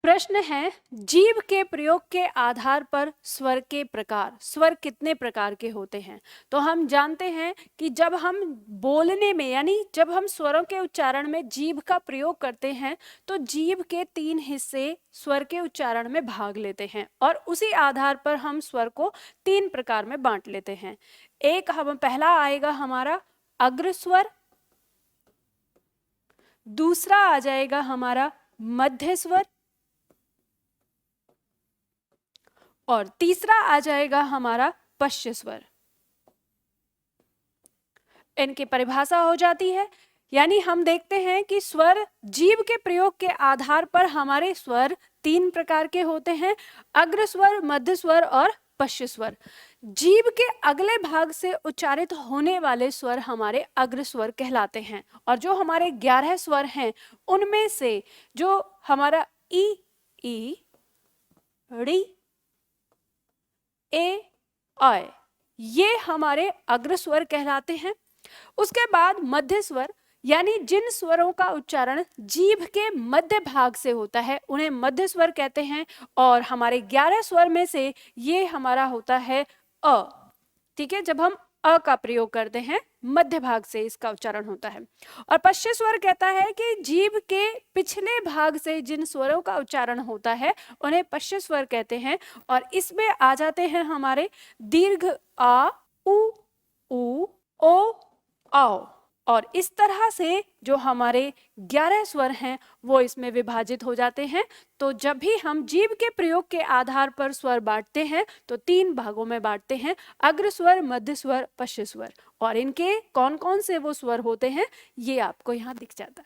प्रश्न है, जीभ के प्रयोग के आधार पर स्वर के प्रकार, स्वर कितने प्रकार के होते हैं। तो हम जानते हैं कि जब हम बोलने में यानी जब हम स्वरों के उच्चारण में जीभ का प्रयोग करते हैं तो जीभ के 3 हिस्से स्वर के उच्चारण में भाग लेते हैं और उसी आधार पर हम स्वर को 3 प्रकार में बांट लेते हैं। एक हम पहला आएगा हमारा अग्र स्वर, दूसरा आ जाएगा हमारा मध्य स्वर और तीसरा आ जाएगा हमारा पश्च स्वर। इनकी परिभाषा हो जाती है, यानी हम देखते हैं कि स्वर जीभ के प्रयोग के आधार पर हमारे स्वर 3 प्रकार के होते हैं, अग्र स्वर, मध्य स्वर और पश्च स्वर। जीभ के अगले भाग से उच्चारित होने वाले स्वर हमारे अग्र स्वर कहलाते हैं और जो हमारे 11 स्वर हैं उनमें से जो हमारा ई, ड़ी, ए, आय, ये हमारे अग्र स्वर कहलाते हैं। उसके बाद मध्य स्वर, यानी जिन स्वरों का उच्चारण जीभ के मध्य भाग से होता है उन्हें मध्य स्वर कहते हैं और हमारे 11 स्वर में से ये हमारा होता है अ। ठीक है, जब हम अ का प्रयोग करते हैं मध्य भाग से इसका उच्चारण होता है। और पश्च स्वर कहता है कि जीभ के पिछले भाग से जिन स्वरों का उच्चारण होता है उन्हें पश्च स्वर कहते हैं और इसमें आ जाते हैं हमारे दीर्घ आ, उ, ओ, आओ। और इस तरह से जो हमारे 11 स्वर हैं वो इसमें विभाजित हो जाते हैं। तो जब भी हम जीभ के प्रयोग के आधार पर स्वर बांटते हैं तो 3 भागों में बांटते हैं, अग्र स्वर, मध्य स्वर, पश्च स्वर। और इनके कौन कौन से वो स्वर होते हैं ये आपको यहाँ दिख जाता है।